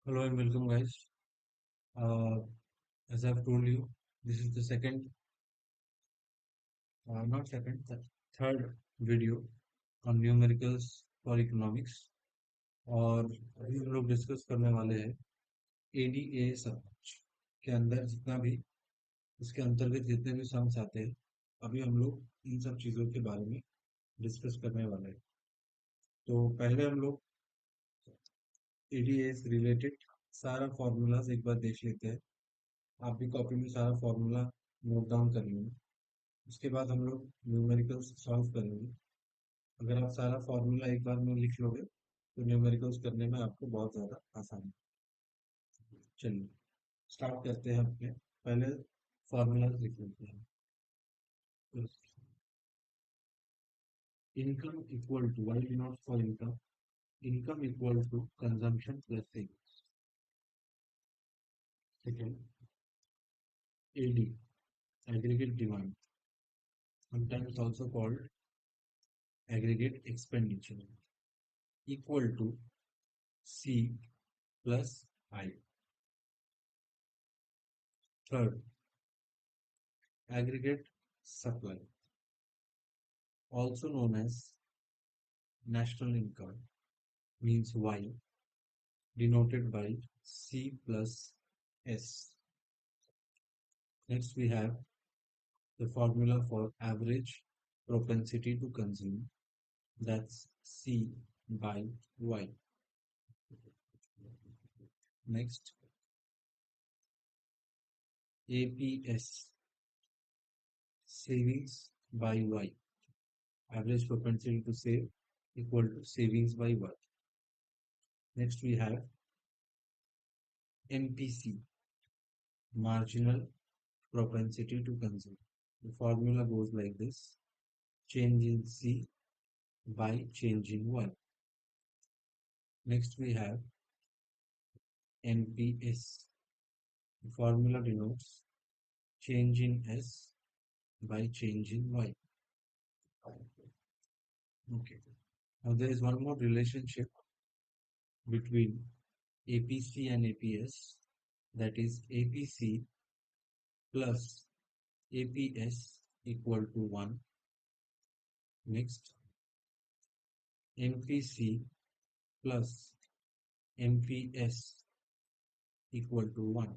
Hello and welcome, guys. Uh, as I've told you, this is the not second, the third video on numericals for economics और अभी हम लोग discuss करने वाले हैं ADA सब के अंदर जितना भी इसके अंतर्गत जितने भी सम्स आते हैं अभी हम लोग इन सब चीज़ों के बारे में डिस्कस करने वाले हैं। तो पहले हम लोग एडीए से रिलेटेड सारा फॉर्मूलाज एक बार देख लेते हैं। आप भी कॉपी में सारा फॉर्मूला नोट डाउन कर लेंगे। उसके बाद हम लोग न्यूमेरिकल्स सॉल्व करेंगे। अगर आप सारा फॉर्मूला एक बार में लिख लोगे तो न्यूमेरिकल्स करने में आपको बहुत ज़्यादा आसानी। चलिए स्टार्ट करते हैं। अपने पहले फॉर्मूला लिख लेते हैं। Income equal to Y not for income, income equal to consumption plus savings. Second, AD aggregate demand, sometimes also called aggregate expenditure, equal to C plus I. Third, aggregate supply, also known as national income, means Y, denoted by C plus S. Next, we have the formula for average propensity to consume, that's C by Y. Next, APS, savings by Y, average propensity to save equal to savings by Y. Next, we have MPC, marginal propensity to consume. The formula goes like this: change in C by change in Y. Next, we have NPS. The formula denotes change in S by change in Y. Okay. Now there is one more relationship between APC and APS, that is APC plus APS equal to 1. Next, MPC plus MPS equal to 1.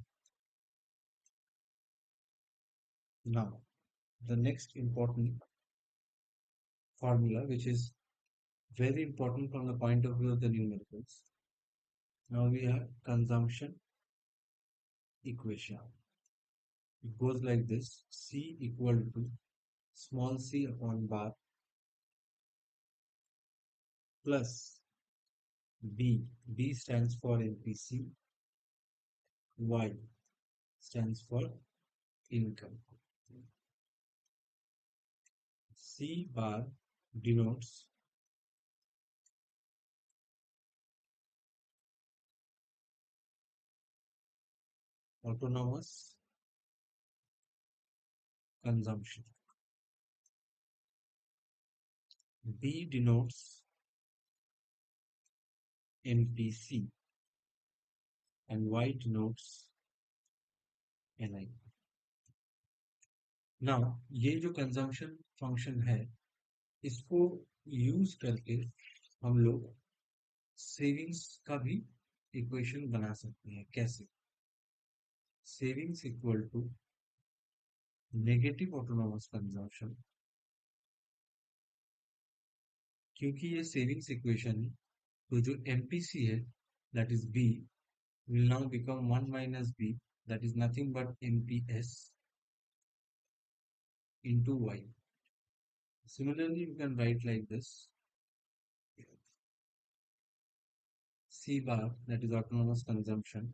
Now, the next important formula, which is very important from the point of view of the numericals. Now we have consumption equation. It goes like this: C equal to small c upon bar plus B. B stands for MPC, Y stands for income. C bar denotes autonomous consumption. B denotes MPC and Y denotes NI. Now ये जो consumption function है इसको use करके हम लोग savings का भी equation बना सकते हैं। कैसे? Savings equal to negative autonomous consumption, क्योंकि ये सेविंग्स इक्वेशन है तो जो एमपीसी है that is B will now become 1 minus b, that is nothing but mps into y. Similarly, you can write like this: C bar, that is autonomous consumption,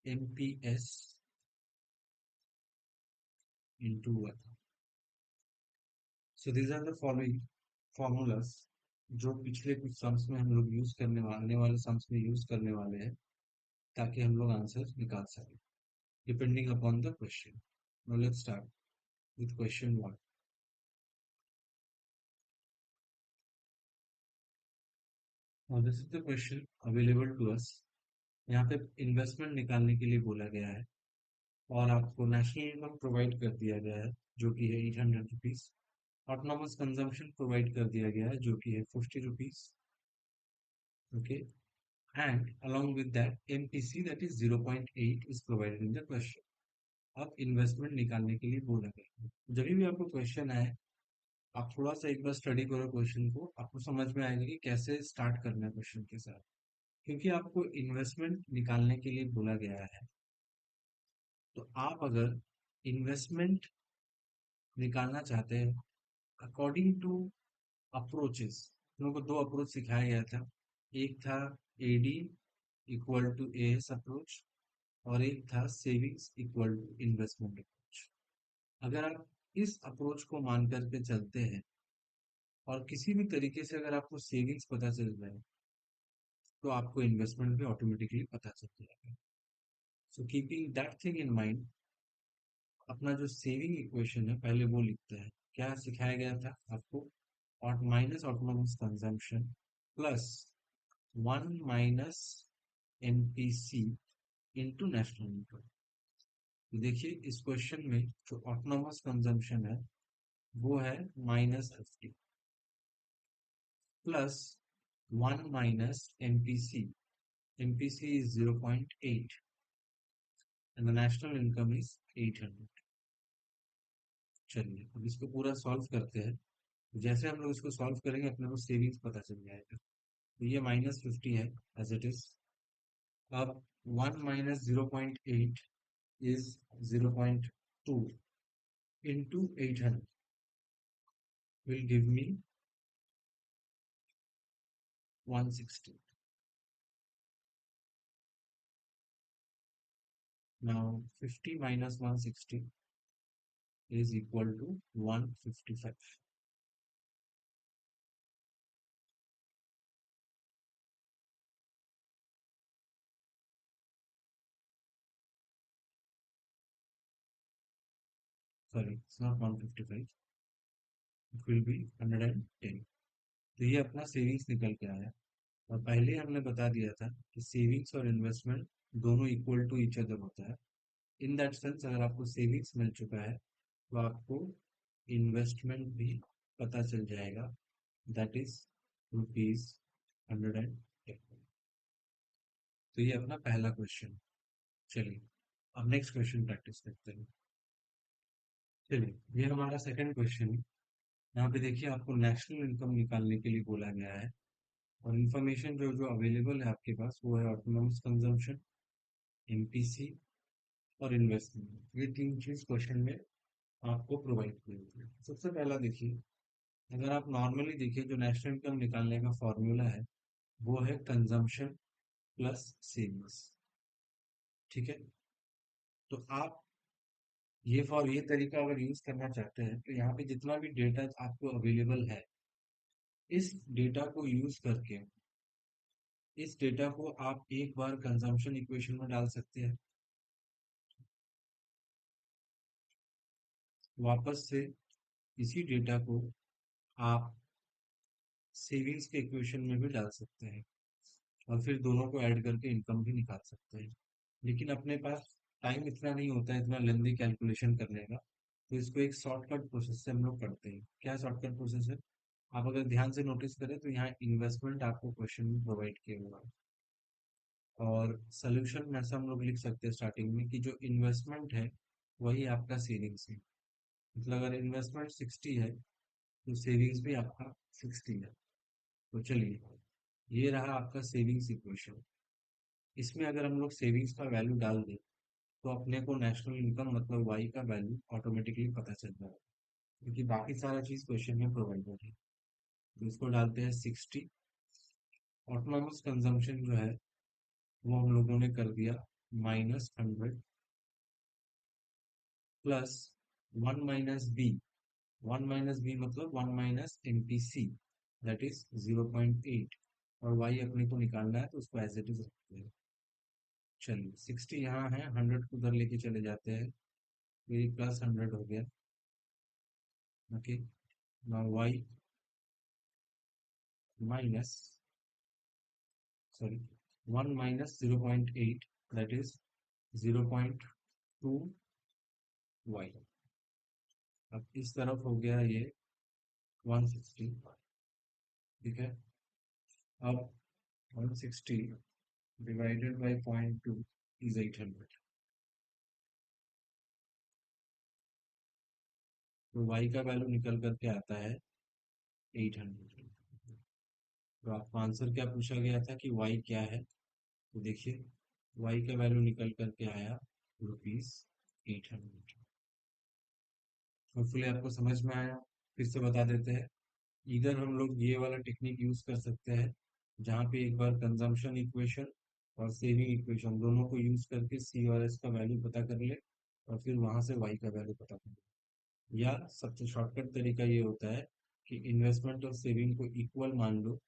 MPS into 1. So these are the following formulas जो पिछले कुछ sums में हम लोग use करने वाले sums में use करने वाले हैं ताकि हम लोग आंसर निकाल सकें depending upon the question. Now let's start with question 1. और this is the question available to us. यहाँ पे इन्वेस्टमेंट निकालने के लिए बोला गया है और आपको नेशनल इनकम प्रोवाइड कर दिया गया है जो कि है 800 रुपीज। ऑटोनॉमस कंजम्पशन प्रोवाइड कर दिया गया है जो कि है 50 rupees. Okay, and along with that MPC that is 0.8 is provided in the question। अब इन्वेस्टमेंट निकालने के लिए बोला गया है। जब भी आपको क्वेश्चन आए आप थोड़ा सा एक बार स्टडी करो क्वेश्चन को, आपको समझ में आएगा कि कैसे स्टार्ट करना है क्वेश्चन के साथ। क्योंकि आपको इन्वेस्टमेंट निकालने के लिए बोला गया है, तो आप अगर इन्वेस्टमेंट निकालना चाहते हैं अकॉर्डिंग टू अप्रोचेस, हम लोग को दो अप्रोच सिखाया गया था। एक था AD equal to AS approach और एक था savings equal to investment approach. अगर आप इस अप्रोच को मान करके चलते हैं और किसी भी तरीके से अगर आपको सेविंग्स पता चल जाए तो आपको इन्वेस्टमेंट भी ऑटोमेटिकली पता चल जाएगा। So keeping that thing in mind, अपना जो सेविंग इक्वेशन है पहले वो लिखते हैं। क्या सिखाया गया था आपको? और minus autonomous consumption plus 1 - MPC into national income. तो देखिए इस क्वेश्चन में जो ऑटोनॉमस कंजम्पशन है वो है -50 plus 1 - MPC is 0.8 and the national income is 800। चलिए अब इसको पूरा सॉल्व करते हैं। जैसे हम लोग इसको सॉल्व करेंगे अपने को सेविंग्स पता चल जाएगा। तो ये -50 है एज इट इज। अब 1 - 0.8 is 0.2 into 800 will give me 160। Now 50 minus 160 is equal to 155। Sorry, it's not 155, it will be 110। तो ये अपना सेविंग्स निकल के आया। और पहले हमने बता दिया था कि सेविंग्स और इन्वेस्टमेंट दोनों इक्वल टू ईच अदर होता है। इन दैट सेंस अगर आपको सेविंग्स मिल चुका है तो आपको इन्वेस्टमेंट भी पता चल जाएगा, दैट इज ₹110। तो ये अपना पहला क्वेश्चन। चलिए अब नेक्स्ट क्वेश्चन प्रैक्टिस करते हैं। चलिए ये हमारा सेकंड क्वेश्चन है। यहाँ पे देखिए आपको नेशनल इनकम निकालने के लिए बोला गया है और इन्फॉर्मेशन जो जो अवेलेबल है आपके पास वो है ऑटोनॉमस कंजम्पशन, एमपीसी और इन्वेस्टमेंट। ये तीन चीज क्वेश्चन में आपको प्रोवाइड की होती है। सबसे पहला देखिए, अगर आप नॉर्मली देखिए जो नेशनल इनकम निकालने का फॉर्मूला है वो है कंजम्पशन प्लस सेविंग्स। ठीक है, तो आप ये तरीका अगर यूज करना चाहते हैं तो यहाँ पे जितना भी डेटा आपको अवेलेबल है इस डेटा को यूज करके इस डेटा को आप एक बार कंजम्पशन इक्वेशन में डाल सकते हैं, वापस से इसी डेटा को आप सेविंग्स के इक्वेशन में भी डाल सकते हैं और फिर दोनों को ऐड करके इनकम भी निकाल सकते हैं। लेकिन अपने पास टाइम इतना नहीं होता है इतना लेंदी कैलकुलेशन करने का, तो इसको एक शॉर्टकट प्रोसेस से हम लोग करते हैं। क्या शॉर्टकट प्रोसेस है? आप अगर ध्यान से नोटिस करें तो यहाँ इन्वेस्टमेंट आपको क्वेश्चन में प्रोवाइड किया हुआ है और सोल्यूशन में ऐसा हम लोग लिख सकते हैं स्टार्टिंग में कि जो इन्वेस्टमेंट है वही आपका सेविंग्स है। मतलब अगर इन्वेस्टमेंट 60 है तो सेविंग्स भी आपका 60 है। तो चलिए ये रहा आपका सेविंग्स इक्वेशन। इसमें अगर हम लोग सेविंग्स का वैल्यू डाल दें तो अपने को नेशनल इनकम मतलब वाई का वैल्यू ऑटोमेटिकली पता चल जाएगा, क्योंकि बाकी सारा चीज क्वेश्चन में प्रोवाइडेड है। तो इसको डालते हैं 60। ऑटोनॉमस कंजम्पशन जो है वो हम लोगों ने कर दिया -100 प्लस 1 - बी। 1 - बी मतलब 1 - एमपीसी दैट इज 0.8 और वाई अपने को निकालना है तो उसको एज इट इज रखते हैं। चलिए 60 यहाँ है, 100 को उधर लेके चले जाते हैं, मेरी +100 हो गया। Okay, now Y minus sorry, 1 minus 0.8, that is 0.2 y। अब इस तरफ हो गया ये 160, ठीक है। अब 160 divided by 0.2 is 800। तो y का वैल्यू निकल करके आता है 800। तो आपका आंसर क्या पूछा गया था कि y क्या है, तो देखिए y का वैल्यू निकल करके आया ₹800। होपफुली आपको समझ में आया। फिर से बता देते हैं, इधर हम लोग ये वाला टेक्निक यूज कर सकते हैं जहाँ पे एक बार कंजम्पशन इक्वेशन और सेविंग इक्वेशन दोनों को यूज करके सी और एस का वैल्यू पता कर ले और फिर वहां से वाई का वैल्यू पता कर ले। या सबसे शॉर्टकट तरीका ये होता है कि इन्वेस्टमेंट और सेविंग को इक्वल मान लो।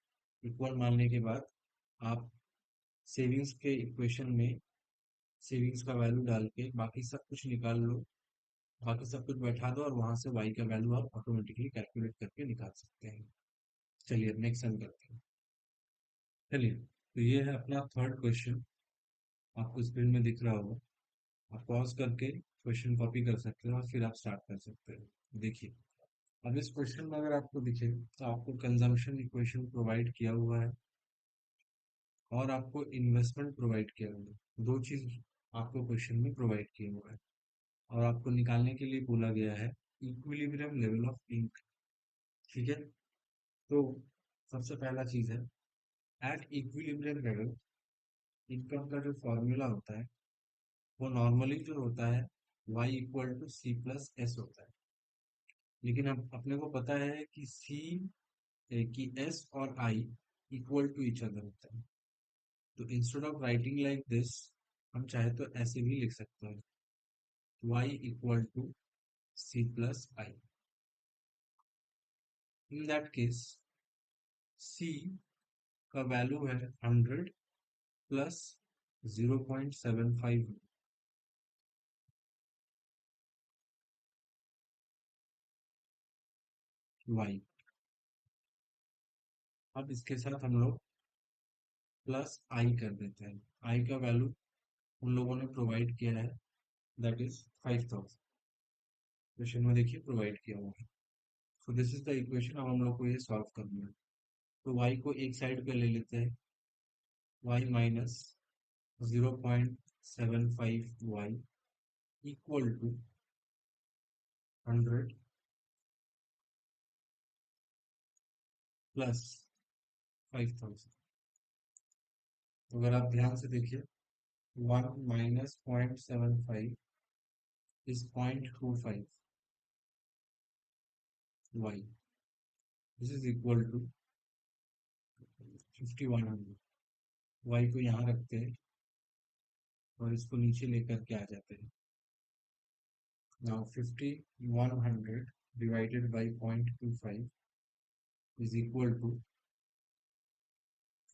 इक्वल मानने के बाद आप सेविंग्स के इक्वेशन में सेविंग्स का वैल्यू डाल के बाकी सब कुछ निकाल लो, बाकी सब कुछ बैठा दो और वहां से वाई का वैल्यू आप ऑटोमेटिकली कैलकुलेट करके निकाल सकते हैं। चलिए अब नेक्स्ट सम करते हैं। चलिए, तो ये है अपना थर्ड क्वेश्चन, आपको स्क्रीन में दिख रहा होगा। आप पॉज करके क्वेश्चन कॉपी कर सकते हैं और फिर आप स्टार्ट कर सकते हैं। देखिए, अब इस क्वेश्चन में अगर आपको दिखे तो आपको कंजम्पशन इक्वेशन प्रोवाइड किया हुआ है और आपको इन्वेस्टमेंट प्रोवाइड किया हुआ है। दो चीज आपको क्वेश्चन में प्रोवाइड किया हुआ है और आपको निकालने के लिए बोला गया है इक्विलिब्रियम लेवल ऑफ इनकम, ठीक है। तो सबसे पहला चीज है, एट इक्विलिब्रियम लेवल इनकम का जो फॉर्मूला होता है वो नॉर्मली जो होता है y equal to C plus S होता है। लेकिन अब अपने को पता है कि एस और I equal to each other होता है। तो instead of writing like this, हम चाहे तो ऐसे भी लिख सकते हैं, y equal to C plus I. In that case c का वैल्यू है 100 प्लस 0.75 y। अब इसके साथ हम लोग प्लस आई कर देते हैं। आई का वैल्यू उन लोगों ने प्रोवाइड किया है, दैट इज 5000। क्वेश्चन में देखिए प्रोवाइड किया हुआ है। So this is the equation. अब हम लोग को ये सॉल्व करना है। तो y को एक साइड पे ले लेते हैं, y minus 0.75 y equal to 100 plus 5000। अगर आप ध्यान से देखिए, 1 minus 0.75 is 0.25 y, this is equal to 5100। y को यहाँ रखते हैं और इसको नीचे लेकर के आ जाते हैं। Now 5100 divided by 0.25 is equal to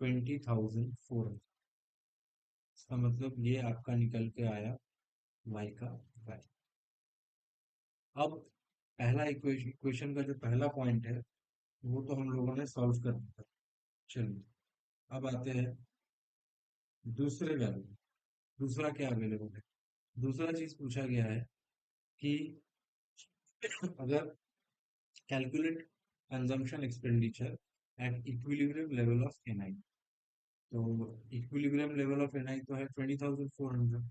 20,400। इसका मतलब ये आपका निकल के आया y का वैल्यू। अब पहला इक्वेशन का जो पहला पॉइंट है वो तो हम लोगों ने सॉल्व कर दिया। चलिए अब आते हैं दूसरे वैल्यू। दूसरा क्या अवेलेबल है, दूसरा चीज पूछा गया है कि अगर calculate consumption expenditure at equilibrium level of NI. तो इक्विलिब्रियम लेवल ऑफ एनआई तो है 20,400।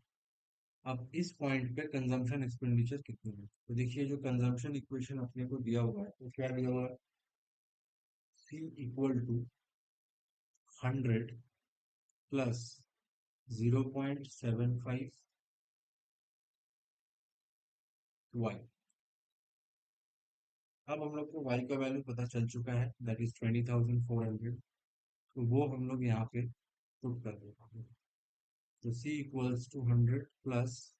अब इस पॉइंट पे कंजम्पशन एक्सपेंडिचर कितनी है, तो देखिए जो कंजम्पशन इक्वेशन अपने को दिया हुआ है तो क्या दिया हुआ है, C equal to 100 plus 0.75 y। अब हम लोग को y का वैल्यू पता चल चुका है, दैट इज 20,400। तो वो हम लोग यहाँ पे पुट कर देते हैं। तो C इक्वल्स टू 100 प्लस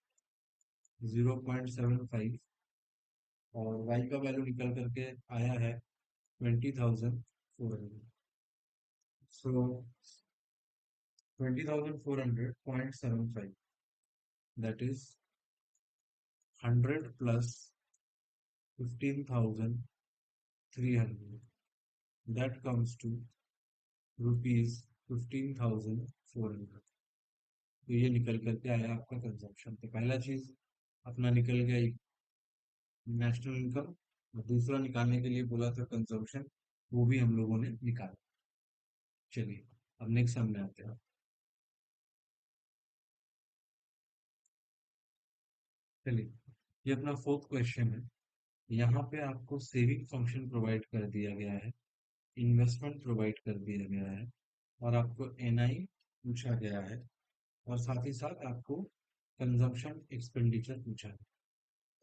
0.75 और y का वैल्यू निकल करके आया है 20,400। सो 20,400.75, that is 100 plus 15,300, that comes to rupees 15,400। तो ये निकल करके आया आपका कंजम्पशन। तो पहला चीज अपना निकल गया नेशनल इनकम, और दूसरा निकालने के लिए बोला था कंजम्पशन, वो भी हम लोगों ने निकाला। चलिए अब नेक्स्ट सामने आते हैं। चलिए, ये अपना फोर्थ क्वेश्चन है। यहाँ पे आपको सेविंग फंक्शन प्रोवाइड कर दिया गया है, इन्वेस्टमेंट प्रोवाइड कर दिया गया है, और आपको एनआई पूछा गया है, और साथ ही साथ आपको कंजम्पशन एक्सपेंडिचर पूछा है।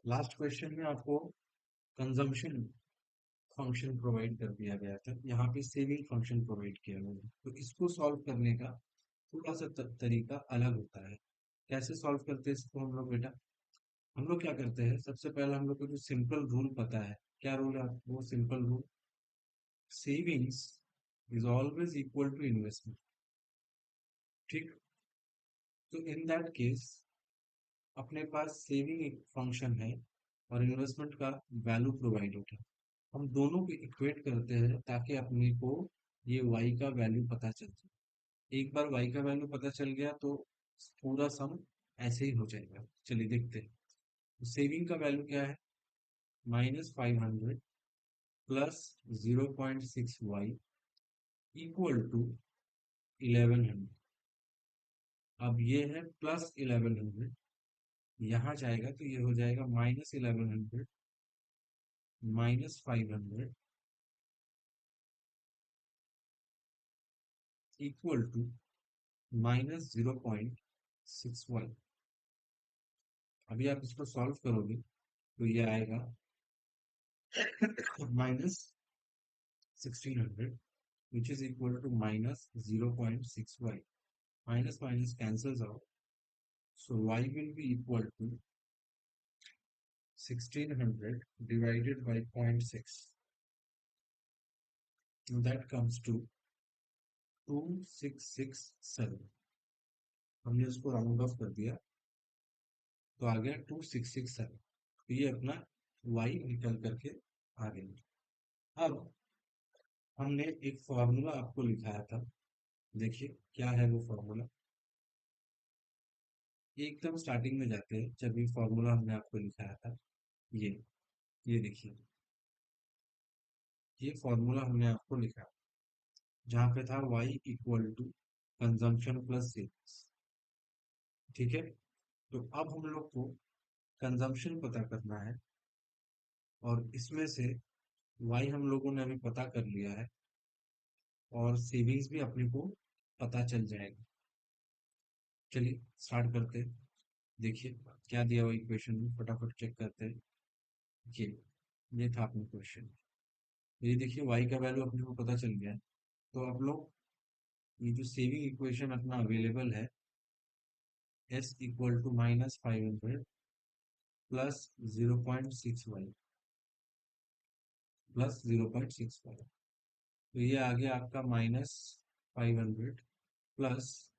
लास्ट क्वेश्चन में आपको कंजम्पशन फंक्शन प्रोवाइड कर दिया गया था, यहाँ पे सेविंग फंक्शन प्रोवाइड किया गया है। तो इसको सॉल्व करने का थोड़ा सा तरीका अलग होता है। कैसे सॉल्व करते हैं इसको हम लोग बेटा? हम लोग क्या करते हैं, सबसे पहले हम लोग को जो सिंपल रूल पता है, क्या रूल है वो simple rule, savings is always equal to investment. ठीक, तो इन दैट केस अपने पास सेविंग एक फंक्शन है और इन्वेस्टमेंट का वैल्यू प्रोवाइड होता है। हम दोनों को इक्वेट करते हैं ताकि अपने को ये वाई का वैल्यू पता चल जाए। एक बार वाई का वैल्यू पता चल गया तो पूरा सम ऐसे ही हो जाएगा। चलिए देखते हैं। सेविंग का वैल्यू क्या है? -500 प्लस 0.6 y इक्वल टू 1100। अब ये है +1100, यहाँ जाएगा तो ये हो जाएगा -1100 -500 इक्वल टू -0.6 y। अभी आप इसको सॉल्व करोगे तो ये आएगा -1600 which is equal to -0.6 y. Minus minus cancels out, so y will be equal to 1600 divided by 0.6. That comes to 2667। हमने उसको राउंड ऑफ कर दिया तो आ गया 2667। तो ये अपना y निकल करके आ गया। अब हमने एक फॉर्मूला आपको लिखाया था, देखिए क्या है वो फॉर्मूला। एकदम स्टार्टिंग में जाते हैं जब ये फॉर्मूला हमने आपको लिखाया था, ये ये देखिए, ये फॉर्मूला हमने आपको लिखा जहाँ पे था y equal to consumption plus sales. ठीक है, तो अब हम लोग को कंजम्पशन पता करना है, और इसमें से y हम लोगों ने अभी पता कर लिया है, और सेविंग्स भी अपने को पता चल जाएगा। चलिए स्टार्ट करते हैं। देखिए क्या दिया हुआ इक्वेशन में, फटाफट चेक करते हैं। ये ये था अपना क्वेश्चन। ये देखिए y का वैल्यू अपने को पता चल गया है। तो अब लोग ये जो सेविंग इक्वेशन अपना अवेलेबल है, s equal to -500 plus 0.6 y plus 0.65, तो ये आ गया आपका -500 प्लस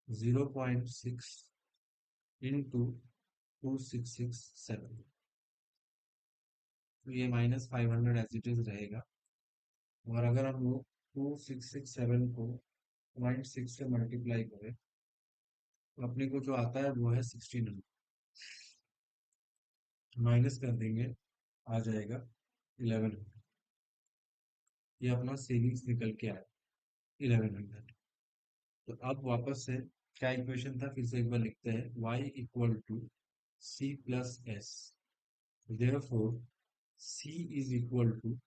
0.6 इंटू 2667। तो ये -500 एज इट इज रहेगा, और अगर हम लोग 2667 को 0.6 से मल्टीप्लाई करें तो अपने को जो आता है वो है 1600, माइनस कर देंगे आ जाएगा 1100। ये अपना सेविंग्स निकल के आया 1100। तो अब वापस से क्या इक्वेशन था फिर से एक बार लिखते हैं, y equal to C plus S, therefore c is equal to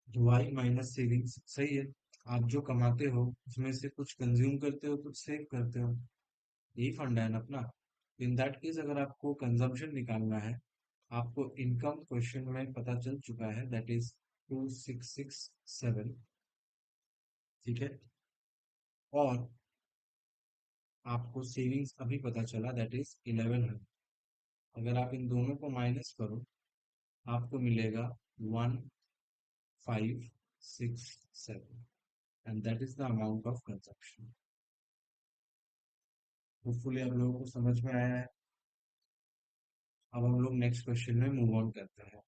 y minus savings. सही है, आप जो कमाते हो उसमें से कुछ कंज्यूम करते हो कुछ सेव करते हो, यही फंडा है ना अपना। इन दैट केस अगर आपको कंजम्पशन निकालना है, आपको इनकम क्वेश्चन में पता चल चुका है, दैट इज 2667। ठीक है, और आपको सेविंग्स अभी पता चला दैट इज 1100। अगर आप इन दोनों को माइनस करो आपको मिलेगा 1567, and that is the amount of consumption. Hopefully आप लोगों को समझ में आया है। अब हम लोग नेक्स्ट क्वेश्चन में मूव ऑन करते हैं।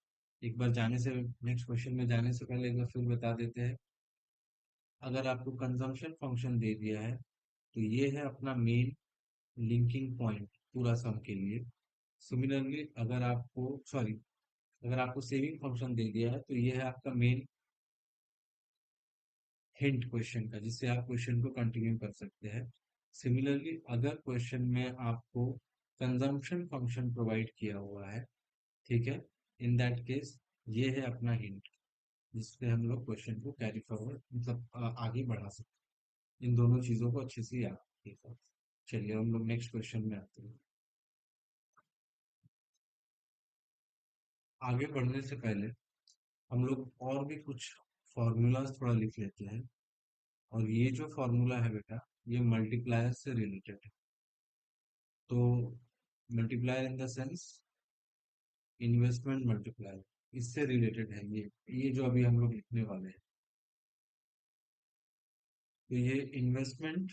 एक बार जाने से नेक्स्ट क्वेश्चन में जाने से पहले एक बार फिर बता देते हैं, अगर आपको कंजम्पशन फंक्शन दे दिया है तो ये है अपना मेन लिंकिंग पॉइंट पूरा सम के लिए। सिमिलरली अगर आपको सेविंग फंक्शन दे दिया है तो ये है आपका मेन हिंट क्वेश्चन का, जिससे आप क्वेश्चन को कंटिन्यू कर सकते हैं। सिमिलरली अगर क्वेश्चन में आपको कंजम्पशन फंक्शन प्रोवाइड किया हुआ है, ठीक है, इन दैट केस ये है अपना हिंट, जिससे हम लोग क्वेश्चन को कैरी फॉरवर्ड मतलब आगे बढ़ा सकते हैं। इन दोनों चीजों को अच्छे से याद रखिएगा। चलिए हम लोग नेक्स्ट क्वेश्चन में आते हैं। आगे बढ़ने से पहले हम लोग और भी कुछ फॉर्मूलाज थोड़ा लिख लेते हैं। और ये जो फॉर्मूला है बेटा, ये मल्टीप्लायर से रिलेटेड है। तो multiplier in the sense investment multiplier, इससे रिलेटेड है ये जो अभी हम लोग लिखने वाले हैं। तो ये इन्वेस्टमेंट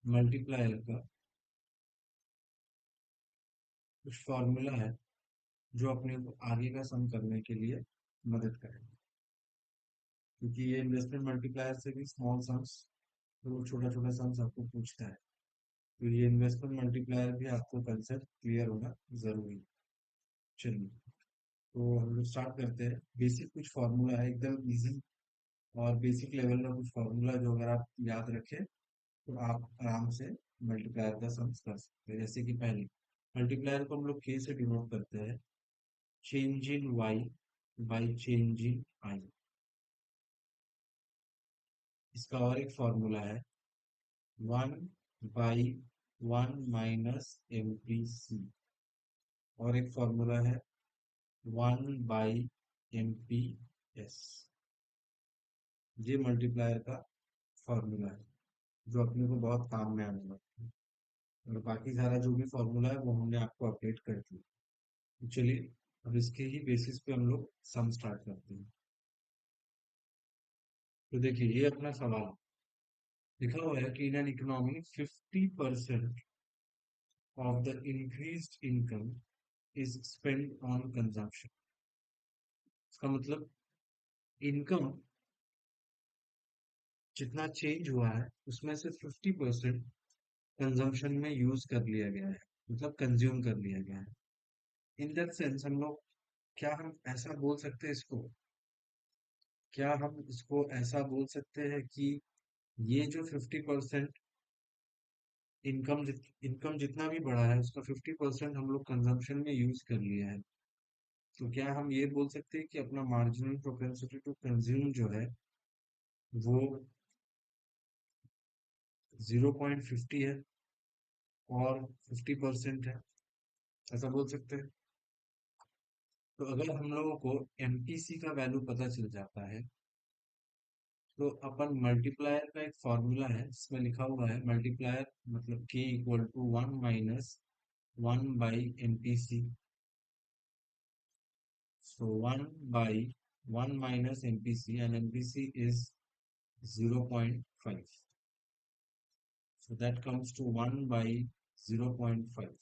मल्टीप्लायर का कुछ फॉर्मूला है जो अपने को आगे का सम करने के लिए मदद करेगा। क्योंकि ये इन्वेस्टमेंट मल्टीप्लायर से भी स्मॉल सम्स, तो छोटा छोटा सम्स आपको पूछता है। तो ये इन्वेस्टमेंट मल्टीप्लायर भी आपको कंसेप्ट क्लियर होना जरूरी है। चलिए, तो हम लोग स्टार्ट करते हैं। बेसिक कुछ फार्मूला है, एकदम इजी और बेसिक लेवल का कुछ फार्मूला, जो अगर आप याद रखें तो आप आराम से मल्टीप्लायर का सम्स कर सकते हैं। जैसे कि पहले मल्टीप्लायर को हम लोग के से डिनोट करते हैं, change in Y by change in I. इसका और एक फॉर्मूला है 1/1 - MPC। और एक फॉर्मूला है 1/MPS। ये मल्टीप्लायर का फॉर्मूला है जो अपने को बहुत काम में आने वाला है। और बाकी सारा जो भी फॉर्मूला है वो हमने आपको अपडेट कर दिया। तो चलिए, अब इसके ही बेसिस पे हम लोग सम स्टार्ट करते हैं। तो देखिए, ये अपना सवाल लिखा हुआ है कि in an economy 50% of the increased income is spend on consumption. इसका मतलब इनकम जितना चेंज हुआ है उसमें से 50% कंजम्पशन में यूज कर लिया गया है, मतलब कंज्यूम कर लिया गया है। इन दैट सेंस हम लोग, क्या हम ऐसा बोल सकते हैं इसको, क्या हम इसको ऐसा बोल सकते हैं कि ये जो 50% इनकम जितना भी बढ़ा है उसका 50% हम लोग कंजम्पशन में यूज कर लिया है। तो क्या हम ये बोल सकते हैं कि अपना मार्जिनल प्रोपेंसिटी टू कंज्यूम जो है वो 0.50 है और 50% है, ऐसा बोल सकते हैं। तो अगर हम लोगों को एमपीसी का वैल्यू पता चल जाता है, तो अपन मल्टीप्लायर का एक फॉर्मूला है इसमें लिखा हुआ है, मल्टीप्लायर मतलब k equal to 1 - 1/MPC। so 1/1 - MPC, and MPC is 0.5, so that comes to 1/0.5,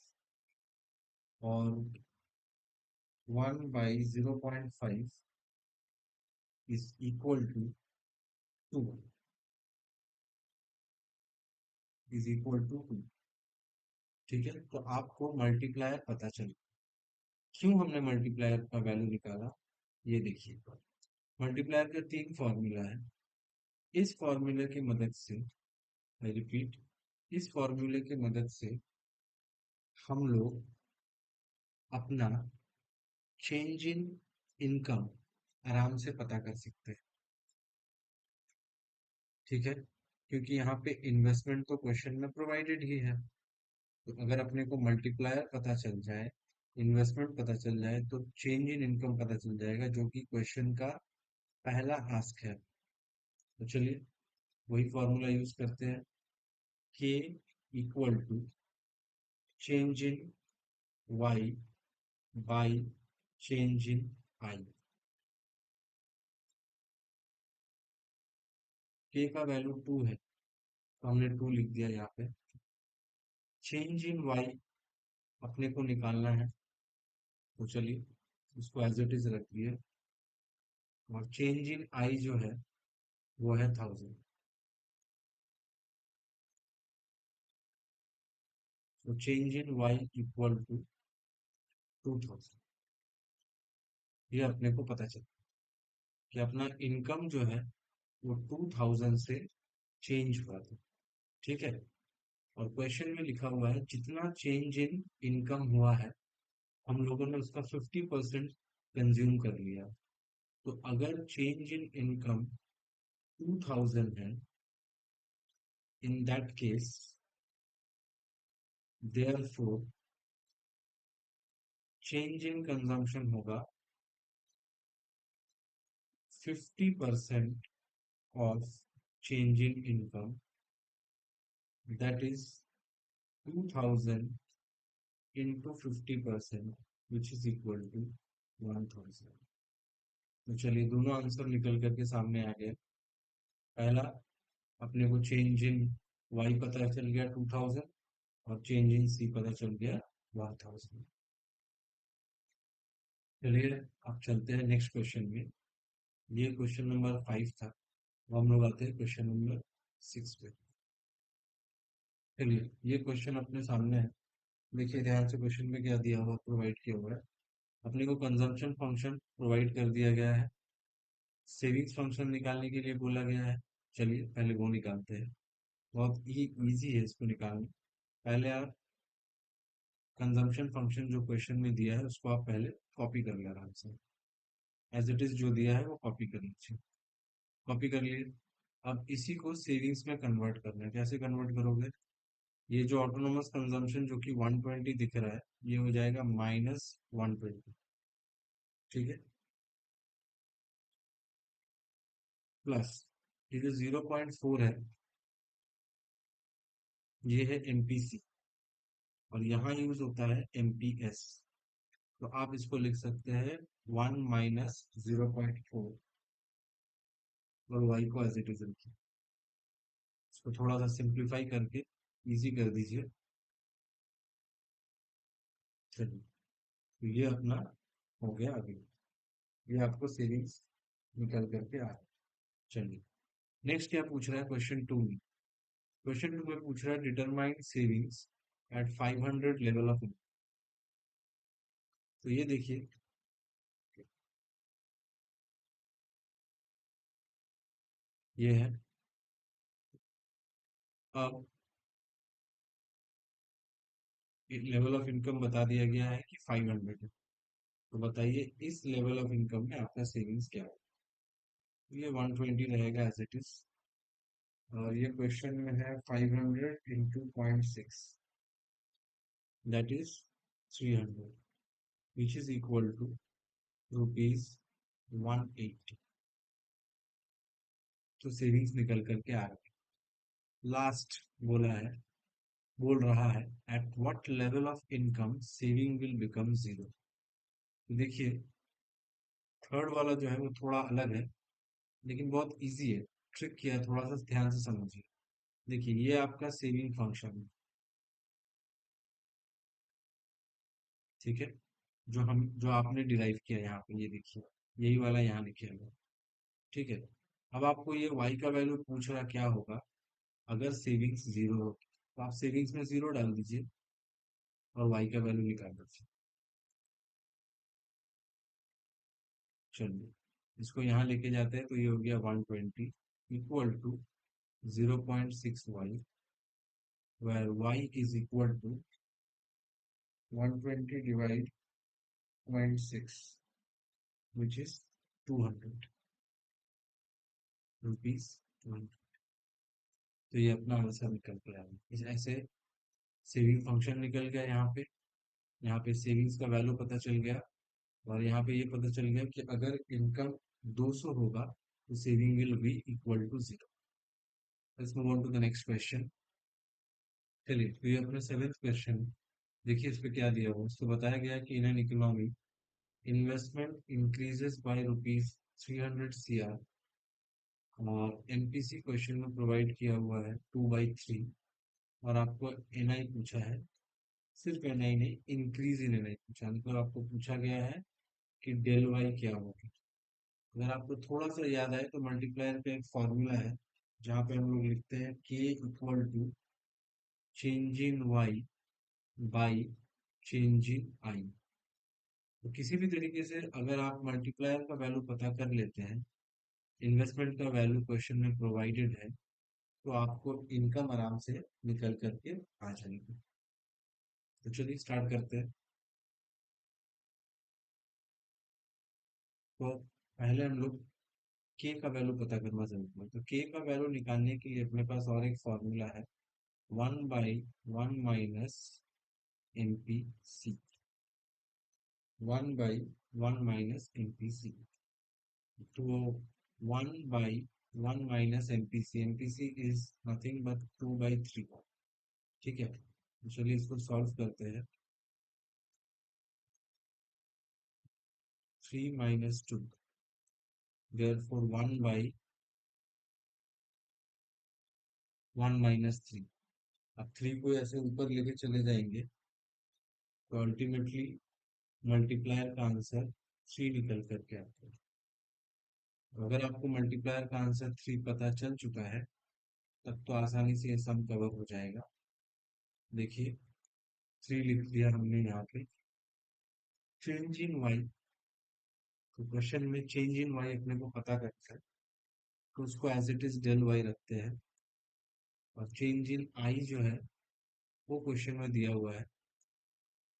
और 1/0.5 is equal to 2, is equal to 2। ठीक है, तो आपको मल्टीप्लायर पता चल, क्यों हमने मल्टीप्लायर का वैल्यू निकाला, ये देखिए। मल्टीप्लायर का 3 फॉर्मूला है। इस फॉर्मूले की मदद से, आई रिपीट, इस फॉर्मूले की मदद से हम लोग अपना चेंज इन इनकम आराम से पता कर सकते हैं। ठीक है, क्योंकि यहाँ पे इन्वेस्टमेंट तो क्वेश्चन में प्रोवाइडेड ही है। तो अगर अपने को मल्टीप्लायर पता चल जाए, इन्वेस्टमेंट पता चल जाए, तो चेंज इन इनकम पता चल जाएगा, जो कि क्वेश्चन का पहला आस्क है। तो चलिए वही फॉर्मूला यूज करते हैं, K equal to change in Y by change in I. K का वैल्यू 2 है तो हमने 2 लिख दिया यहाँ पे। चेंज इन वाई अपने को निकालना है, तो चलिए उसको एज इट इज रख दिए। और चेंज इन आई जो है वो है 1000। तो change in Y equal to 2000। ये अपने को पता चला कि अपना इनकम जो है वो 2000 से चेंज हुआ था। ठीक है। और क्वेश्चन में लिखा हुआ है जितना चेंज इन इनकम हुआ है हम लोगों ने उसका 50% कंज्यूम कर लिया। तो अगर चेंज इन इनकम 2000 है, इन that case therefore change in consumption होगा 50% of change in income, that is 2000 into 50%, which is equal to 1000। तो चलिए दोनों आंसर निकल करके सामने आ गए। पहला, अपने को चेंज इन वाई पता चल गया 2000, और चेंज इन सी पता चल गया 1000। चलिए अब चलते हैं नेक्स्ट क्वेश्चन में। ये क्वेश्चन नंबर 5 था। अब हम लोग आते हैं क्वेश्चन नंबर 6 पे। चलिए ये क्वेश्चन अपने सामने है। देखिए ध्यान से, क्वेश्चन में क्या दिया हुआ, प्रोवाइड किया हुआ है। अपने को कंजम्पशन फंक्शन प्रोवाइड कर दिया गया है, सेविंग्स फंक्शन निकालने के लिए बोला गया है। चलिए पहले वो निकालते हैं। बहुत ही इजी है इसको निकालना। पहले आप कंजम्पशन फंक्शन जो क्वेश्चन में दिया है उसको आप पहले कॉपी कर लें आराम से। एज इट इज जो दिया है वो कॉपी कर लीजिए। कॉपी कर लिए। अब इसी को सेविंग्स में कन्वर्ट करना है। कैसे कन्वर्ट करोगे? ये जो ऑटोनोमस कंजम्पशन जो कि 120 दिख रहा है, ये हो जाएगा -120। ठीक है। प्लस ये जो 0.4 है, ये है एमपीसी, और यहाँ यूज होता है एमपीएस। तो आप इसको लिख सकते हैं 1 माइनस 0.4, और वाई को एज इट इज रखिए। इसको थोड़ा सा सिंप्लीफाई करके इजी कर दीजिए। चलिए, तो ये अपना हो गया अभी। ये आपको सेविंग्स निकल करके आ रहा है। चलिए नेक्स्ट क्या पूछ रहा है क्वेश्चन 2 में। क्वेश्चन 2 में पूछ रहा है determine savings at 500 level of income. तो ये देखिए, ये है। अब लेवल ऑफ इनकम बता दिया गया है कि 500 है। तो बताइए इस लेवल ऑफ इनकम में आपका सेविंग्स क्या है? ये 120 रहेगा एज इट इज। और ये क्वेश्चन में है 500 into 0.6, that is 300, which is equal to rupees 180। तो सेविंग्स निकल करके आ रहा है। लास्ट बोल रहा है at what level of income saving will become zero. तो देखिए थर्ड वाला जो है वो थोड़ा अलग है, लेकिन बहुत इजी है। ट्रिक किया है, थोड़ा सा ध्यान से समझिए। देखिए ये आपका सेविंग फंक्शन है। ठीक है। जो आपने डिराइव किया यहाँ पे, ये देखिए यही वाला यहाँ लिखे हुआ है। ठीक है। अब आपको ये y का वैल्यू पूछ रहा क्या होगा अगर सेविंग्स जीरो हो। तो आप सेविंग्स में जीरो डाल दीजिए और y का वैल्यू निकाल दीजिए। चलिए इसको यहाँ लेके जाते हैं, तो ये हो गया 120 equal to 0.6y, where y is equal to 120 divide 0.6, which is 200 rupees. तो ये अपना आंसर निकल के आया। इस ऐसे सेविंग फंक्शन निकल गया यहाँ पे सेविंग्स का वैल्यू पता चल गया, और यहाँ पे ये पता चल गया कि अगर इनकम 200 होगा तो saving will be equal to zero. Let's move on to the next question. चलिए तो ये अपना 7th क्वेश्चन। देखिए इस पे क्या दिया हुआ है। उसको बताया गया है कि in an economy investment increases by rupees 300 CR, और एमपीसी क्वेश्चन में प्रोवाइड किया हुआ है 2/3, और आपको एनआई पूछा है। सिर्फ एनआई नहीं, इंक्रीज इन एनआई पूछा है। मतलब आपको पूछा गया है कि डेल वाई क्या होगा। अगर आपको थोड़ा सा याद आए तो मल्टीप्लायर का एक फॉर्मूला है जहाँ पे हम लोग लिखते हैं K equal to change in Y by change in I. तो किसी भी तरीके से अगर आप मल्टीप्लायर का वैल्यू पता कर लेते हैं, इन्वेस्टमेंट का वैल्यू क्वेश्चन में प्रोवाइडेड है, तो आपको इनकम आराम से निकल करके आ जाएगी। तो चलिए स्टार्ट करते हैं। तो पहले हम लोग के का वैल्यू पता करना जरूरी है। तो के का वैल्यू निकालने के लिए अपने पास और एक फॉर्मूला है, 1/1 - एम पी सी। 1/1 - तो 1/1 - M P C is nothing but 2/3। ठीक है, तो चलिए इसको सॉल्व करते हैं। 3 - 2, therefore 1/1 - 3। अब 3 को ऐसे ऊपर लेके चले जाएंगे तो अल्टीमेटली मल्टीप्लायर का आंसर 3 निकल करके आता है। तो अगर आपको मल्टीप्लायर का आंसर 3 पता चल चुका है तब तो आसानी से ये सम कवर हो जाएगा। देखिए 3 लिख दिया हमने यहाँ पे। चेंज इन वाई, तो क्वेश्चन में चेंज इन वाई अपने को पता करना है, तो उसको as it is del Y रखते हैं। और चेंज इन आई जो है वो क्वेश्चन में दिया हुआ है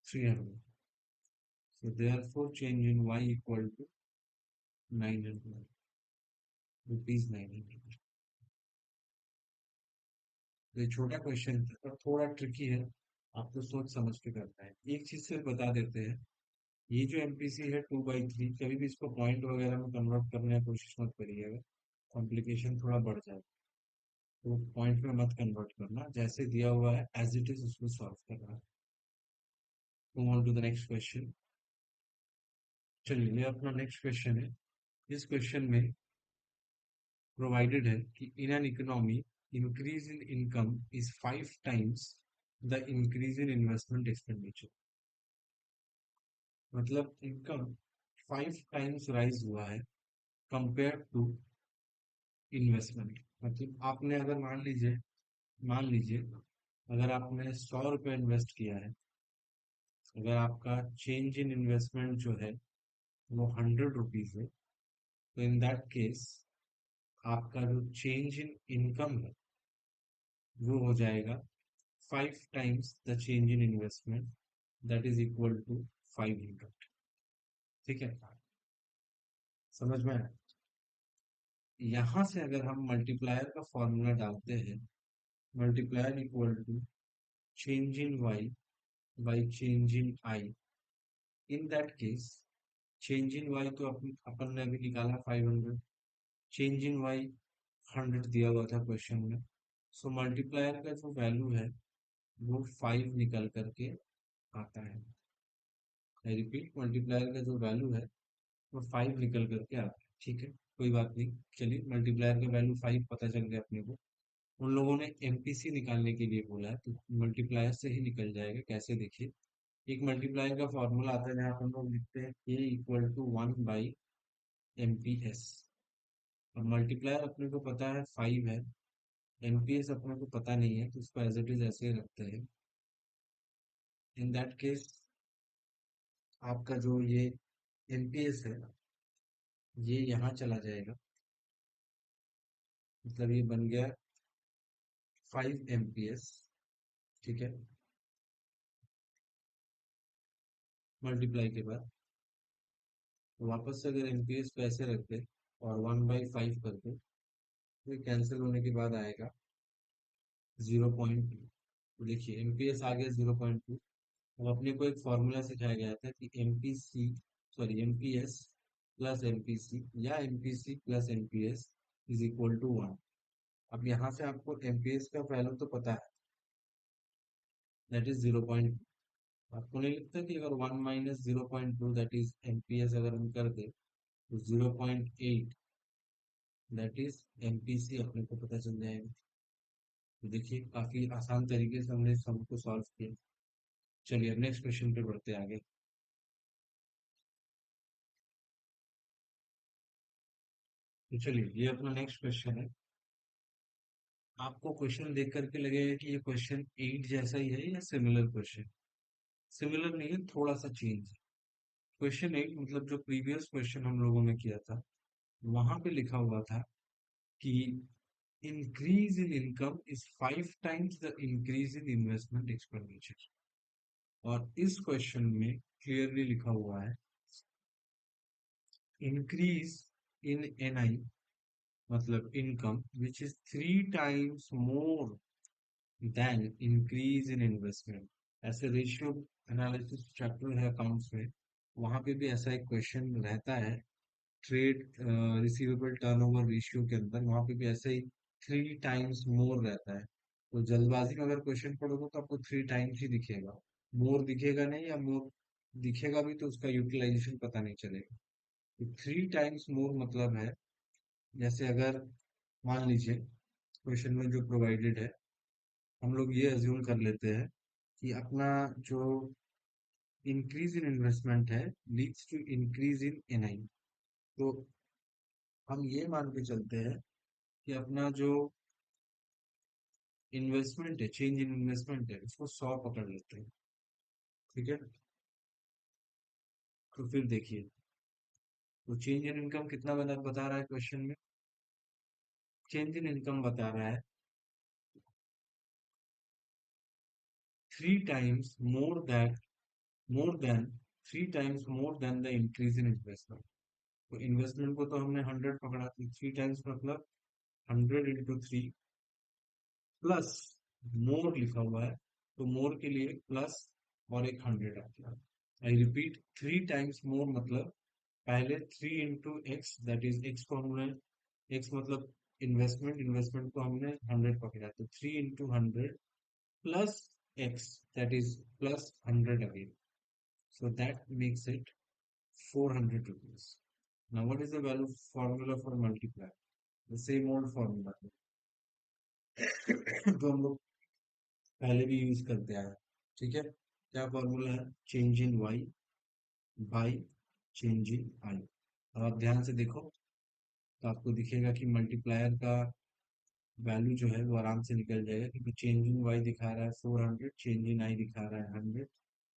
300। So therefore change in Y equal to 900 rupees 900। ये छोटा क्वेश्चन था पर थोड़ा ट्रिकी है, आपको सोच समझ के करना है। एक चीज से बता देते हैं, ये जो एमपीसी है 2/3, कभी भी इसको पॉइंट वगैरह में कन्वर्ट करने की कोशिश मत करिएगा, कॉम्प्लिकेशन थोड़ा बढ़ जाएगा। तो पॉइंट में मत कन्वर्ट करना, जैसे दिया हुआ है एज इट इज उसको सॉल्व करना है। Move on to the next question. चलिए ये अपना नेक्स्ट क्वेश्चन है। इस क्वेश्चन में प्रोवाइडेड है कि in an economy increase in income is 5 times the increase in investment expenditure. मतलब इनकम 5 times राइज हुआ है कंपेयर टू इन्वेस्टमेंट। मतलब आपने अगर मान लीजिए अगर आपने 100 रुपये इन्वेस्ट किया है, अगर आपका चेंज इन इन्वेस्टमेंट जो है वो 100 रुपीज है, तो इन दैट केस आपका जो चेंज इन इनकम है वो हो जाएगा 5 times the change in investment, that is equal to 500। ठीक है, समझ में आया? यहाँ से अगर हम मल्टीप्लायर का फॉर्मूला डालते हैं, multiplier equal to change in Y by change in I, in that case change in Y तो अपन ने अभी निकाला 500, चेंज इन वाई 100 दिया हुआ था क्वेश्चन में। सो मल्टीप्लायर का जो वैल्यू है वो 5 निकल करके आता है। आई रिपीट, मल्टीप्लायर का जो वैल्यू है वो 5 निकल करके आता है। ठीक है, कोई बात नहीं। चलिए मल्टीप्लायर का वैल्यू 5 पता चल गया अपने को। उन लोगों ने एमपीसी निकालने के लिए बोला है, तो मल्टीप्लायर से ही निकल जाएगा। कैसे, देखिए एक मल्टीप्लायर का फॉर्मूला आता है जहाँ पर हम लोग लिखते हैं ए इक्वल टू 1/एमपीएस। अब मल्टीप्लायर अपने को पता है 5 है, एमपीएस अपने को पता नहीं है, तो इसको एज इट इज ऐसे ही रखते हैं। इन दैट केस आपका जो ये एमपीएस है ये यहाँ चला जाएगा, मतलब ये बन गया 5 एमपीएस। ठीक है, मल्टीप्लाई के बाद तो वापस से अगर एमपीएस को ऐसे रखते और 1/5 करते तो ये कैंसिल होने के बाद आएगा 0.2। तो देखिए एमपीएस आ गया 0.2। अब अपने को एक फॉर्मूला सिखाया गया था कि एमपीएस प्लस एमपीसी या MPC plus MPS is equal to 1। अब यहाँ से आपको एमपीएस का वैल्यू तो पता है, दैट इज 0.2। आपको नहीं लगता कि अगर 1 - 0.2 दैट इज एमपीएस अगर हम कर दे तो 0.8 दैट इज एमपीसी अपने को पता चल जाएगा। तो देखिए काफी आसान तरीके से हमने सम को सॉल्व किया। चलिए अब नेक्स्ट क्वेश्चन पे बढ़ते हैं आगे। तो चलिए ये अपना नेक्स्ट क्वेश्चन है। आपको क्वेश्चन देख करके लगेगा कि ये क्वेश्चन 8 जैसा ही है या सिमिलर क्वेश्चन। सिमिलर नहीं है, थोड़ा सा चेंज है। क्वेश्चन 8 मतलब जो प्रीवियस क्वेश्चन हम लोगों ने किया था, वहां पे लिखा हुआ था कि increase in income is 5 times the increase in investment expenditure। और इस क्वेश्चन में क्लियरली लिखा हुआ है increase in NI मतलब income which is 3 times more than increase in investment। ऐसे रेशियो एनालिसिस चैप्टर है अकाउंट्स में, वहां पे भी ऐसा एक क्वेश्चन रहता है। ट्रेड रिसीवेबल टर्नओवर रेशियो के अंदर वहां पे भी ऐसे ही 3 टाइम्स मोर रहता है। तो जल्दबाजी में अगर क्वेश्चन पढ़ोगे तो आपको 3 टाइम्स ही दिखेगा, मोर दिखेगा नहीं, या मोर दिखेगा भी तो उसका यूटिलाइजेशन पता नहीं चलेगा। तो 3 टाइम्स मोर मतलब है, जैसे अगर मान लीजिए क्वेश्चन में जो प्रोवाइडेड है, हम लोग ये अज्यूम कर लेते हैं कि अपना जो इंक्रीज इन इन्वेस्टमेंट है leads to increase in NI. तो हम ये मान के चलते हैं कि अपना जो इन्वेस्टमेंट है, चेंज इन इन्वेस्टमेंट है, उसको 100 पकड़ लेते हैं। ठीक है, तो फिर देखिए, तो चेंज इन इनकम कितना बता रहा है क्वेश्चन में। चेंज इन इनकम बता रहा है 3 times more than 3 times more than the increase in investment. तो इन्वेस्टमेंट को तो हमने 100 पकड़ा, तो 3 टाइम्स मतलब 100 × 3 प्लस मोर लिखा हुआ है, तो मोर के लिए प्लस और एक 100 आ गया। आई रिपीट, 3 टाइम्स मोर मतलब पहले 3 × x, दैट इज x को हमने, x मतलब इन्वेस्टमेंट को हमने 100 पकड़ा, तो 3 × 100 plus x, that is plus 100 again, so that makes it 400 rupees। Now what is the value formula for multiply? The same old formula। तो हम लोग पहले भी यूज करते आए। ठीक है, क्या फॉर्मूला है, change in y by change in i। अब आप ध्यान से देखो तो आपको दिखेगा कि मल्टीप्लायर का वैल्यू जो है वो आराम से निकल जाएगा, क्योंकि चेंज इन y दिखा रहा है 400, चेंज इन i दिखा रहा है 100,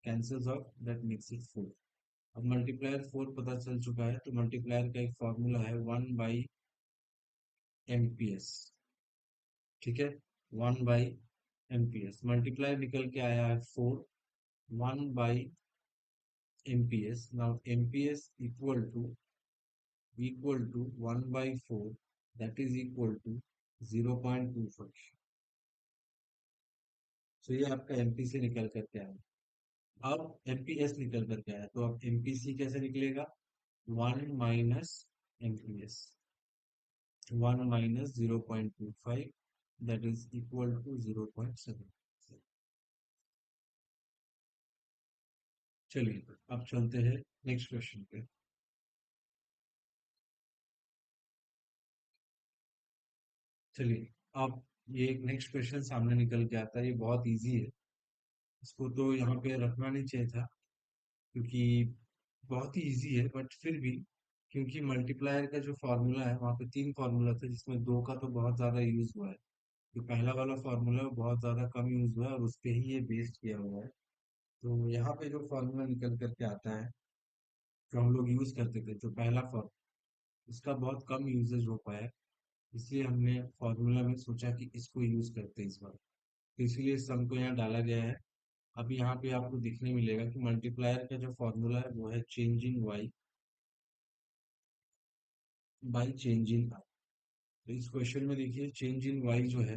cancels of, that makes it 4। अब मल्टीप्लायर 4 पता चल चुका है, तो मल्टीप्लायर का एक फॉर्मूला है 1/MPS। ठीक है, 1/MPS, मल्टीप्लायर निकल के आया है 4, 1/MPS। Now MPS equal to 1/4, that is equal to 0.25। तो ये आपका एमपीसी निकल करके आया। अब एमपीएस निकल करके आया, तो अब एमपीसी कैसे निकलेगा, 1 - MPS, 1 - 0.25, that is equal to 0.7। चलिए अब चलते हैं नेक्स्ट क्वेश्चन पे। चलिए, अब ये एक नेक्स्ट क्वेश्चन सामने निकल के आता है, ये बहुत इजी है। इसको तो यहाँ पे रखना नहीं चाहिए था, क्योंकि बहुत ही इजी है, बट फिर भी क्योंकि मल्टीप्लायर का जो फॉर्मूला है वहाँ पे 3 फॉर्मूला थे, जिसमें 2 का तो बहुत ज्यादा यूज हुआ है। जो पहला वाला फॉर्मूला है वो बहुत ज्यादा कम यूज हुआ है और उस पे ही ये बेस्ड किया हुआ है। तो यहाँ पे जो फॉर्मूला निकल करके आता है, जो हम लोग यूज करते थे, जो पहला फॉर्मूला, इसका बहुत कम यूजेज हो पाया है। इसलिए हमने फॉर्मूला में सोचा कि इसको यूज करते हैं इस बार, तो इसलिए इस सम को यहाँ डाला गया है। अब यहाँ पे आपको दिखने मिलेगा कि मल्टीप्लायर का जो फॉर्मूला है वो है change in Y by change in R. तो इस क्वेश्चन में देखिए चेंज इन वाई जो है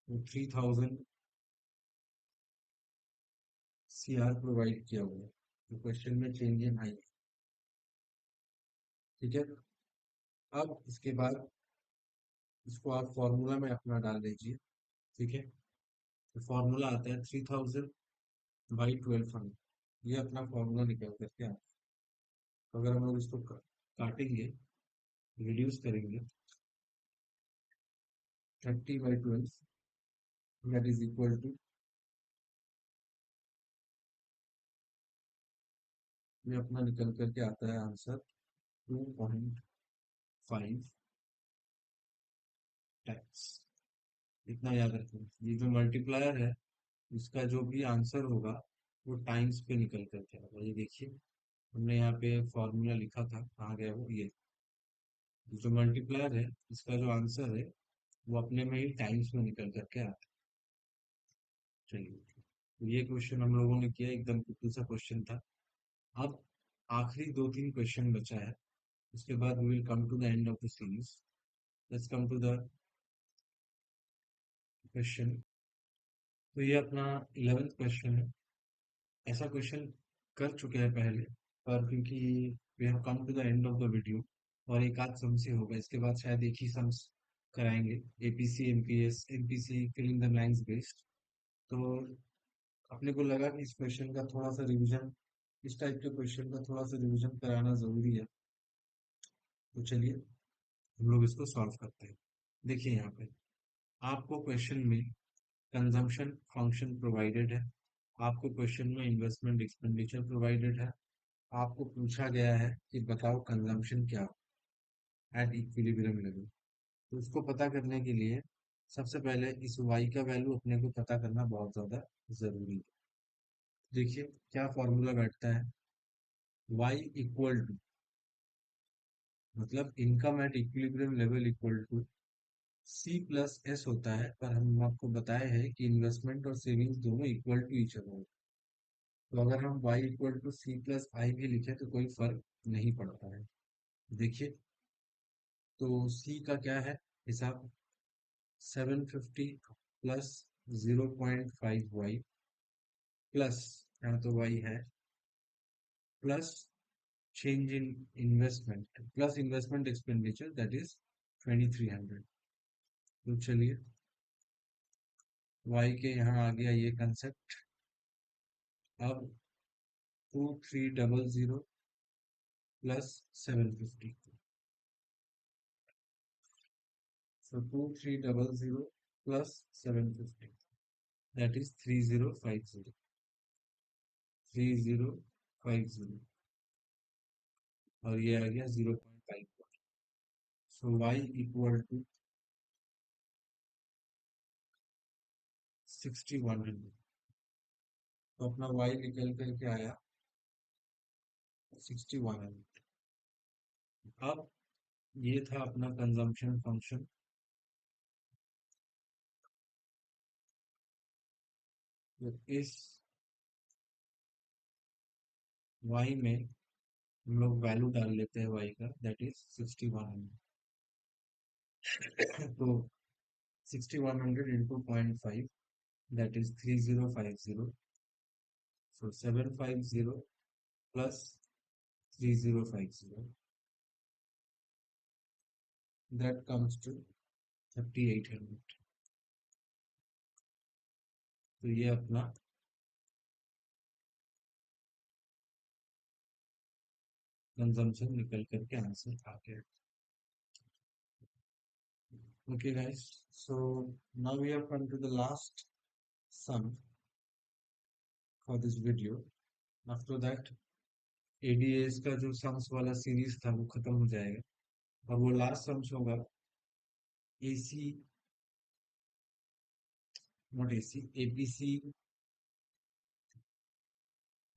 वो 3000 CR प्रोवाइड किया हुआ है, तो क्वेश्चन में चेंज इन आई। ठीक है, अब इसके बाद इसको आप फॉर्मूला में अपना डाल दीजिए। ठीक है, तो फॉर्मूला आता है 3000/1200, ये अपना फॉर्मूला निकल करके आता है। तो अगर हम लोग इसको काटेंगे, रिड्यूस करेंगे, 30/12, दैट इज इक्वल टू, ये अपना निकल करके आता है आंसर 2.5। टैक्स। इतना याद रखना, ये जो मल्टीप्लायर है इसका जो भी आंसर होगा वो टाइम्स पे निकल करके आएगा। ये देखिए हमने यहाँ पे फॉर्मूला लिखा था, कहाँ गया वो, ये जो मल्टीप्लायर है इसका जो आंसर है वो अपने में ही टाइम्स में निकल करके आता है। चलिए, तो ये क्वेश्चन हम लोगों ने किया, एकदम कुछ सा क्वेश्चन था। अब आखिरी दो तीन क्वेश्चन बचा है, उसके बाद we will come to the end of the series. Let's come to the question. तो ये अपना 11th क्वेश्चन है। ऐसा क्वेश्चन कर चुके हैं पहले, पर क्योंकि we have come to the end of the video और एक आध सम से होगा, इसके बाद शायद एक ही सम्स कराएंगे, APC MPS MPC fill in the blanks based. तो अपने को लगा कि इस क्वेश्चन का थोड़ा सा रिवीजन, इस टाइप के क्वेश्चन का थोड़ा सा रिवीजन कराना जरूरी है। तो चलिए हम लोग इसको सॉल्व करते हैं। देखिए यहाँ पे आपको क्वेश्चन में कंजम्पशन फंक्शन प्रोवाइडेड है, आपको क्वेश्चन में इन्वेस्टमेंट एक्सपेंडिचर प्रोवाइडेड है, आपको पूछा गया है कि बताओ कंजम्पशन क्या एट इक्विलिब्रियम लेवल। तो उसको पता करने के लिए सबसे पहले इस y का वैल्यू अपने को पता करना बहुत ज्यादा जरूरी है। देखिए क्या फॉर्मूला बैठता है, y इक्वल टू, मतलब income at equilibrium level equal to C plus S होता है, पर हम आपको बताए हैं कि इन्वेस्टमेंट और सेविंग्स दोनों इक्वल टू ईच अदर। तो अगर हम y equal to C plus I भी लिखे तो कोई फर्क नहीं पड़ता है। देखिए तो c का क्या है हिसाब, 750 प्लस 0.5y प्लस, यहाँ तो y है, plus change in investment plus investment expenditure that is 2300। तो चलिए y के यहाँ आ गया ये कंसेप्ट। अब 2300 plus 750, so 2300 plus 750 that is 3050, 3050, और ये आ गया 0.5। सो y इक्वल टू 6100। तो अपना y निकल करके आया 6100। अब ये था अपना कंजम्पशन फंक्शन। तो इस y में हम लोग वैल्यू डाल लेते हैं y का, दैट इज 6100। तो 6100 into 0.5 that is 3050। So 750 plus 3050 that comes to 3800। तो ये अपना कंजम्पशन निकल करके आंसर आ गया। Okay guys, so now we have come to the last sum for this video. After that ADAs का जो सम्स वाला सीरीज था वो खत्म हो जाएगा, और वो लास्ट सम्स होगा AC, not AC, APC,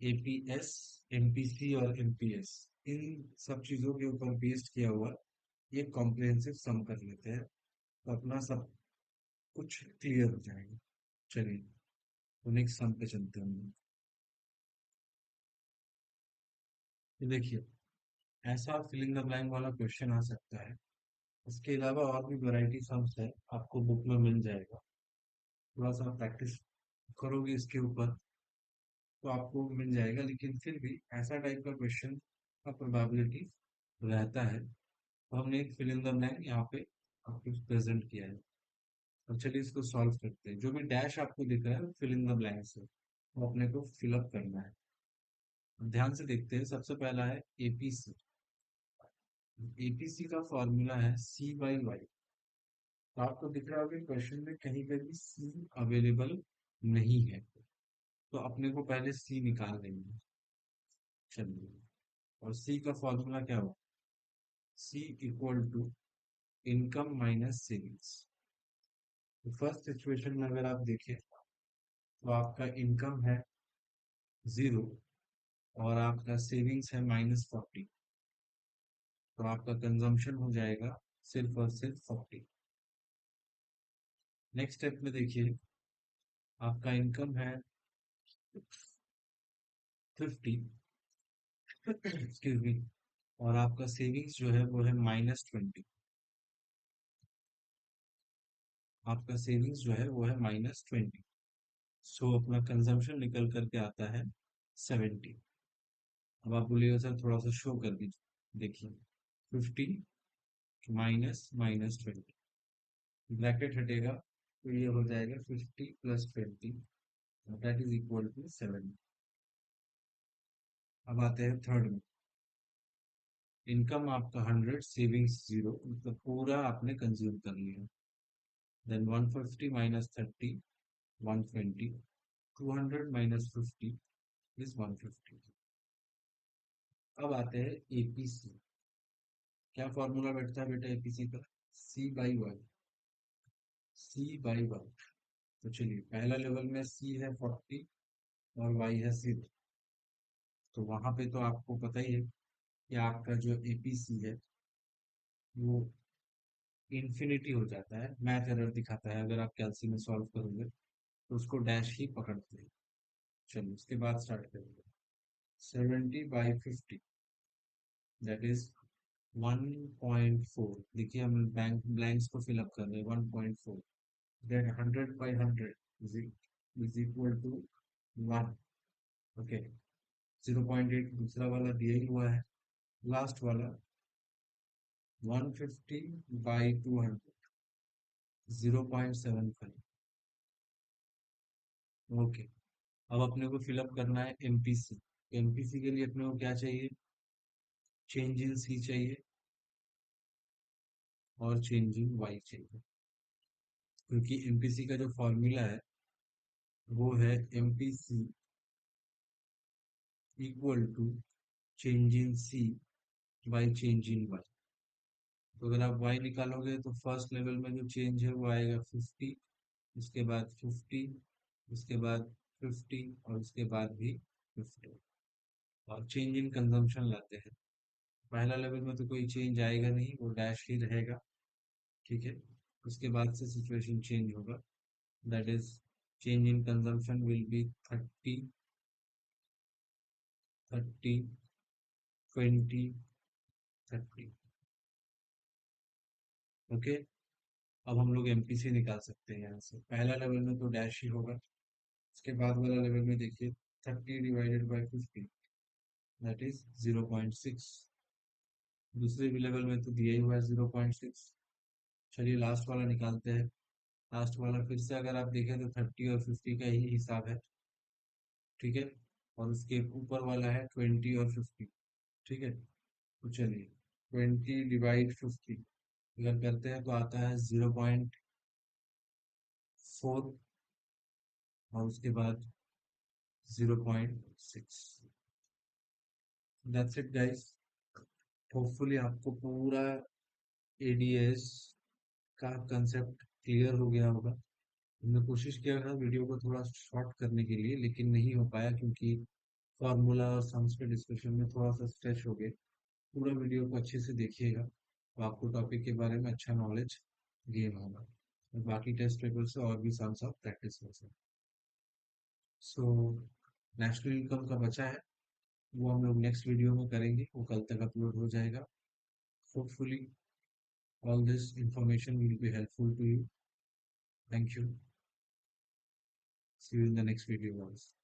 APS, MPC और MPS, इन सब चीजों के ऊपर बेस्ड किया हुआ ये कॉम्प्रिहेंसिव सम कर लेते हैं, तो अपना सब कुछ क्लियर हो जाएगा। चलिए तो नेक्स्ट सम पे चलते हैं। तो देखिए ऐसा फिलिंग द ब्लैंक वाला क्वेश्चन आ सकता है। इसके अलावा और भी वैरायटी सम्स है, आपको बुक में मिल जाएगा। थोड़ा सा प्रैक्टिस करोगे इसके ऊपर तो आपको मिल जाएगा, लेकिन फिर भी ऐसा टाइप का क्वेश्चन का प्रोबेबिलिटी रहता है। तो हमने एक फिल इन द ब्लैंक यहाँ पे आपको प्रेजेंट किया है। अब चलिए इसको सॉल्व करते हैं। जो भी डैश आपको दिख रहा है फिल इन द ब्लैंक से वो अपने को फिलअप करना है। अब ध्यान से देखते हैं, सबसे पहला है एपीसी। एपीसी का फॉर्मूला है सी बाई वाई। तो आपको दिख रहा होगा क्वेश्चन में कहीं पर भी सी अवेलेबल नहीं है, तो अपने को पहले सी निकाल लेंगे। चलिए, और सी का फॉर्मूला क्या होगा, C equal to income minus savings. तो फर्स्ट सिचुएशन में अगर आप देखें तो आपका इनकम है 0 और आपका सेविंग्स है -40, तो आपका कंजम्पशन हो जाएगा सिर्फ और सिर्फ 40। नेक्स्ट स्टेप में देखिए, आपका इनकम है 50, एक्सक्यूज मी, और आपका सेविंग्स जो है वो है -20। आपका सेविंग्स जो है वो है -20, सो अपना कंजम्पशन निकल करके आता है 70। अब आप बोलिएगा सर थोड़ा सा शो कर दीजिए, देखिए 50 माइनस -20, ब्रैकेट हटेगा तो ये हो जाएगा 50 + 20, दैट इज इक्वल टू 7। अब आते हैं थर्ड में, इनकम आपका 100, सेविंग्स 0, मतलब पूरा आपने कंज्यूम कर लिया। Then 150 minus 30, 120, 200 minus 50 is 150। अब आते हैं एपीसी। क्या फॉर्मूला बैठता है बेटा एपीसी का? C/1, C/1। तो चलिए, पहला लेवल में C है 40 और Y है 0, तो वहां पे तो आपको पता ही है कि आपका जो एपीसी है वो इन्फिनिटी हो जाता है, मैथ एरर दिखाता है अगर आप कैलसी में सॉल्व करोगे तो उसको डैश ही पकड़ते हैं। चलिए उसके बाद स्टार्ट करेंगे। 70/50, दैट इज 1.4। देखिए हम ब्लैंक्स को फिलअप कर रहे हैं। 1.4, then 100/100 is equal to 1। Okay, 0.8 दूसरा वाला दिया ही हुआ है। लास्ट वाला 150/200, 0.75। ओके, अब अपने को फिलअप करना है एमपीसी। एमपीसी के लिए अपने को क्या चाहिए? चेंज इन सी चाहिए और चेंज इन वाई चाहिए, क्योंकि एमपीसी का जो फॉर्मूला है वो है MPC equal to change in C by change in Y. तो अगर आप वाई निकालोगे तो फर्स्ट लेवल में जो चेंज है वो आएगा 50, उसके बाद 50, उसके बाद 50 और उसके बाद भी 50। और चेंज इन कंजम्पशन लाते हैं। पहला लेवल में तो कोई चेंज आएगा नहीं, वो डैश ही रहेगा, ठीक है। उसके बाद से सिचुएशन चेंज होगा, that is change in consumption will be 30, 30, 20, 30। Okay, अब हम लोग एमपीसी निकाल सकते हैं यहाँ से। पहला लेवल में तो डैश ही होगा, उसके बाद वाला लेवल में देखिए 30/50, दैट इज 0.6। दूसरे भी लेवल में तो दिया ही हुआ है 0.6। चलिए लास्ट वाला निकालते हैं। लास्ट वाला फिर से अगर आप देखें तो 30 और 50 का ही हिसाब है, ठीक है। और उसके ऊपर वाला है 20 और 50, ठीक है। तो चलिए 20/50 अगर करते हैं तो आता है 0.4 और उसके बाद 0.6। That's it guys. होपफुली आपको पूरा एडीएस का कंसेप्ट क्लियर हो गया होगा। हमने कोशिश किया था वीडियो को थोड़ा शॉर्ट करने के लिए, लेकिन नहीं हो पाया क्योंकि फॉर्मूला और सम्स के डिस्कशन में थोड़ा सा स्ट्रेच हो गए। पूरा वीडियो को अच्छे से देखिएगा तो आपको टॉपिक के बारे में अच्छा नॉलेज गेन होगा, और बाकी टेस्ट पेपर से और भी सम्स आप प्रैक्टिस कर सकते। सो नेशनल इनकम का बचा है, वो हम लोग नेक्स्ट वीडियो में करेंगे, वो कल तक अपलोड हो जाएगा। Hopefully all this information will be helpful to you. Thank you. See you in the next video, guys.